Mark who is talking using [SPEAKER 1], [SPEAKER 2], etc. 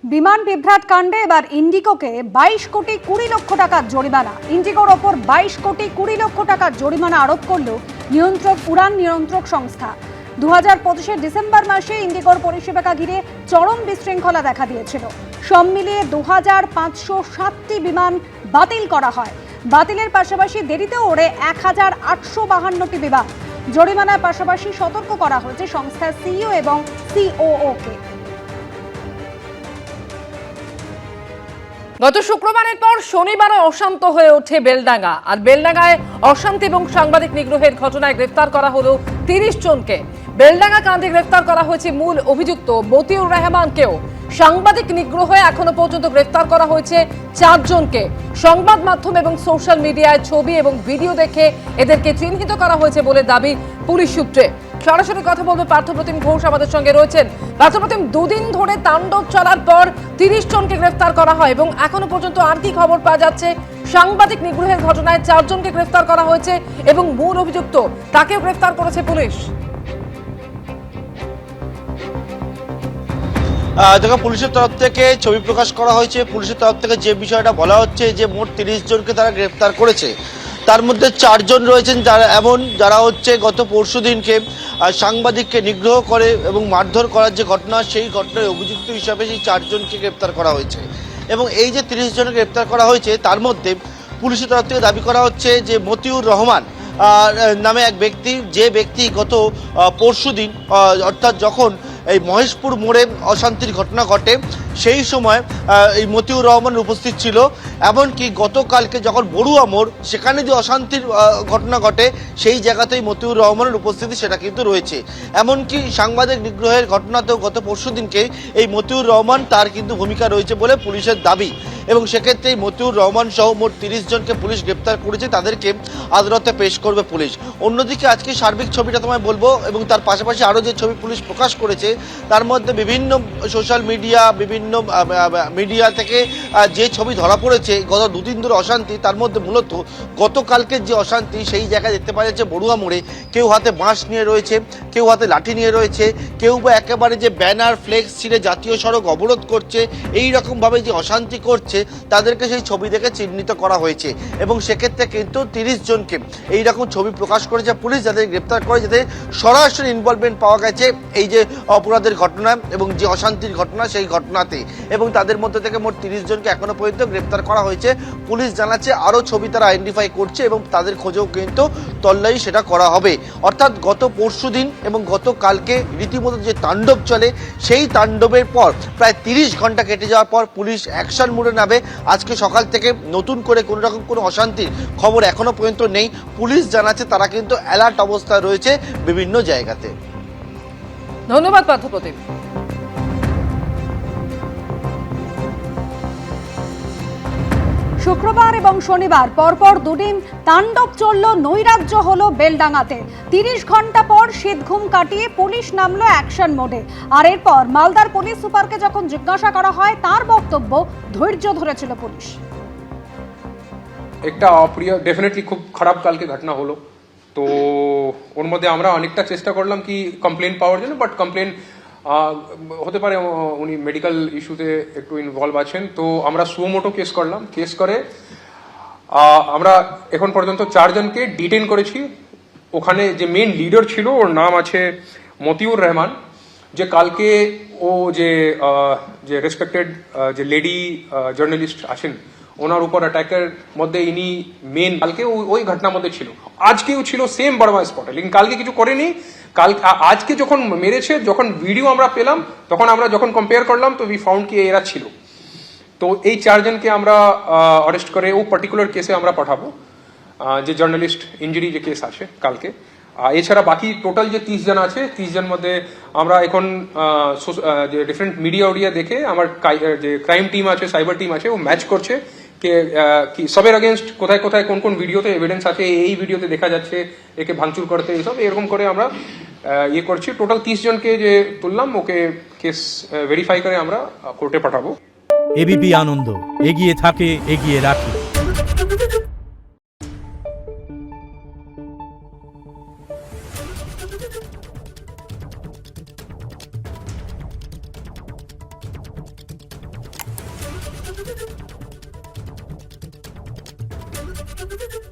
[SPEAKER 1] বিমান বিভ্রাট কাণ্ডে এবার ইন্ডিগোকে 22 কোটি 20 লক্ষ টাকার জরিমানা। ইন্ডিগোর ওপর 22 কোটি 20 লক্ষ টাকার জরিমানা আরোপ করল উড়ান নিয়ন্ত্রক সংস্থা। 2025 ডিসেম্বর মাসে ইন্ডিগোর পরিষেবাকে ঘিরে চরম বিশৃঙ্খলা দেখা দিয়েছিল। সব মিলিয়ে 2507টি বিমান বাতিল করা হয়। বাতিলের পাশাপাশি দেরিতে ওড়ে 1852টি বিমান। জরিমানার পাশাপাশি সতর্ক করা হয়েছে সংস্থার সিইও এবং সিওওকে।
[SPEAKER 2] গত শুক্রবারের পর শনিবারও অশান্ত হয়ে ওঠে বেলডাঙ্গা। আর বেলডাঙ্গায় অশান্তি এবং সাংবাদিক নিগ্রহের ঘটনায় গ্রেফতার করা হলো 30 জনকে। বেলডাঙ্গা কাণ্ডে গ্রেফতার করা হয়েছে মূল অভিযুক্ত মতিউর রহমানকেও। সাংবাদিক নিগ্রহে এখনো পর্যন্ত গ্রেফতার করা হয়েছে 4 জনকে। সংবাদ মাধ্যম এবং সোশ্যাল মিডিয়ায় ছবি এবং ভিডিও দেখে এদেরকে চিহ্নিত করা হয়েছে বলে দাবি পুলিশ সূত্রে। সরাসরি কথা বলবে পার্থপ্রতিম ঘোষ আমাদের সঙ্গে রয়েছেন। পার্থপ্রতিম, দুদিন ধরে তাণ্ডব চলার পর 30 জনকে গ্রেফতার করা হয় এবং এখনো পর্যন্ত আর কি খবর পাওয়া যাচ্ছে? সাংবাদিক নিগ্রহের ঘটনায় 4 জনকে গ্রেফতার করা হয়েছে এবং মূল অভিযুক্ত তাকেও গ্রেফতার করেছে পুলিশ।
[SPEAKER 3] দেখো, পুলিশের তরফ থেকে ছবি প্রকাশ করা হয়েছে। পুলিশের তরফ থেকে যে বিষয়টা বলা হচ্ছে যে মোট 30 জনকে তারা গ্রেফতার করেছে। তার মধ্যে 4 জন রয়েছেন যারা হচ্ছে গত পরশু দিনকে সাংবাদিককে নিগ্রহ করে এবং মারধর করার যে ঘটনা, সেই ঘটনায় অভিযুক্ত হিসাবে সেই 4 জনকে গ্রেপ্তার করা হয়েছে। এবং এই যে 30 জনকে গ্রেপ্তার করা হয়েছে তার মধ্যে পুলিশের তরফ থেকে দাবি করা হচ্ছে যে মতিউর রহমান নামে এক ব্যক্তি, যে ব্যক্তি গত পরশু দিন অর্থাৎ যখন এই মহেশপুর মোড়ে অশান্তির ঘটনা ঘটে সেই সময় এই মতিউর রহমান উপস্থিত ছিল। এমনকি গতকালকে যখন বড়ুয়া মোড়, সেখানে যে অশান্তির ঘটনা ঘটে সেই জায়গাতেই মতিউর রহমানের উপস্থিতি সেটা কিন্তু রয়েছে। এমনকি সাংবাদিক নিগ্রহের ঘটনাতেও গত পরশু দিনকে এই মতিউর রহমান তার কিন্তু ভূমিকা রয়েছে বলে পুলিশের দাবি। এবং সেক্ষেত্রে মতিউর রহমান সহ মোট 30 জনকে পুলিশ গ্রেপ্তার করেছে, তাদেরকে আদালতে পেশ করবে পুলিশ। অন্যদিকে আজকে সার্বিক ছবিটা তোমায় বলবো এবং তার পাশাপাশি আরও যে ছবি পুলিশ প্রকাশ করেছে তার মধ্যে বিভিন্ন সোশ্যাল মিডিয়া, বিভিন্ন মিডিয়া থেকে যে ছবি ধরা পড়েছে গত 2 দিন ধরে অশান্তি, তার মধ্যে মূলত গতকালকের যে অশান্তি সেই জায়গায় দেখতে পাওয়া যাচ্ছে বড়ুয়া মোড়ে কেউ হাতে বাঁশ নিয়ে রয়েছে, কেউ হাতে লাঠি নিয়ে রয়েছে, কেউ বা একেবারে যে ব্যানার ফ্লেক্স ছিঁড়ে জাতীয় সড়ক অবরোধ করছে। এই রকমভাবে যে অশান্তি করছে তাদেরকে সেই ছবি দেখে চিহ্নিত করা হয়েছে। এবং সেক্ষেত্রে কিন্তু 30 জনকে এইরকম ছবি প্রকাশ করেছে পুলিশ, যাদের গ্রেপ্তার করে, যাদের সরাসরি ইনভলভমেন্ট পাওয়া গেছে এই যে অপরাধের ঘটনা এবং যে অশান্তির ঘটনা সেই ঘটনাতে। এবং তাদের মধ্যে থেকে মোট 30 জনকে এখনো পর্যন্ত গ্রেপ্তার করা হয়েছে। পুলিশ জানাচ্ছে আরও ছবি তারা আইডেন্টিফাই করছে এবং তাদের খোঁজেও কিন্তু তল্লাশি সেটা করা হবে। অর্থাৎ গত পরশু দিন এবং গতকালকে রীতিমতো যে তাণ্ডব চলে, সেই তাণ্ডবের পর প্রায় 30 ঘন্টা কেটে যাওয়ার পর পুলিশ অ্যাকশন মোডে নামে। আজকে সকাল থেকে নতুন করে কোনো রকম কোনো অশান্তির খবর এখনো পর্যন্ত নেই। পুলিশ জানাচ্ছে তারা কিন্তু অ্যালার্ট অবস্থায় রয়েছে বিভিন্ন জায়গাতে।
[SPEAKER 2] ধন্যবাদ পার্থপ্রতিম।
[SPEAKER 1] শুক্রবার এবং শনিবার পরপর দুদিন তাণ্ডব চলল, নৈরাজ্য হলো বেলডাঙ্গাতে। 30 ঘন্টা পর শীতঘুম কাটিয়ে পুলিশ নামলো অ্যাকশন মোডে। আর এরপর মালদার পুলিশ সুপারকে যখন জিজ্ঞাসা করা হয় তার বক্তব্য, ধৈর্য ধরেছিল পুলিশ।
[SPEAKER 4] একটা অপ্রিয়, ডেফিনেটলি খুব খারাপ কালকে ঘটনা হলো। তো ওর মধ্যে আমরা অনেকটা চেষ্টা করলাম কি কমপ্লেন পাওয়ার জন্য, বাট কমপ্লেন হতে পারে উনি মেডিকেল ইস্যুতে একটু ইনভলভ আছেন। তো আমরা সুমোটো কেস করলাম। কেস করে আমরা এখন পর্যন্ত 4 জনকে ডিটেইন করেছি। ওখানে যে মেন লিডার ছিল ওর নাম আছে মতিউর রহমান, যে কালকে ও যে রেসপেক্টেড যে লেডি জার্নালিস্ট আছেন ওনার উপর অ্যাটাকের মধ্যে ইনি মেন। কালকে ওই ঘটনার মধ্যে ছিল, আজকেও ছিল সেম বড়মা স্পটে, লেকিন কালকে কিছু করেনি। আজকে যখন মেরেছে, যখন ভিডিও আমরা পেলাম, তখন আমরা যখন কম্পেয়ার করলাম তো উই ফাউন্ড কি এরা ছিল। তো এই 4 জনকে আমরা অ্যারেস্ট করে ও পার্টিকুলার কেসে আমরা পাঠাবো, যে জার্নালিস্ট ইঞ্জুরি যে কেস আছে কালকে। এছাড়া বাকি টোটাল যে 30 জন আছে, 30 জন মধ্যে আমরা এখন যে ডিফারেন্ট মিডিয়া দেখে আমার যে ক্রাইম টিম আছে, সাইবার টিম আছে, ও ম্যাচ করছে কি সবের अगेंस्ट কোথায় কোথায় কোন কোন ভিডিওতে এভিডেন্স আছে, এই ভিডিওতে দেখা যাচ্ছে একে ভাঙচুর করতে, এইসব এরকম করে আমরা ইয়ে করছি। টোটাল 30 জনকে যে তুললাম, ওকে কেস ভেরিফাই করে আমরা কোর্টে পাঠাবো।
[SPEAKER 5] এবিপি আনন্দ, এগিয়ে থাকে, এগিয়ে রাখে।
[SPEAKER 6] Thank you.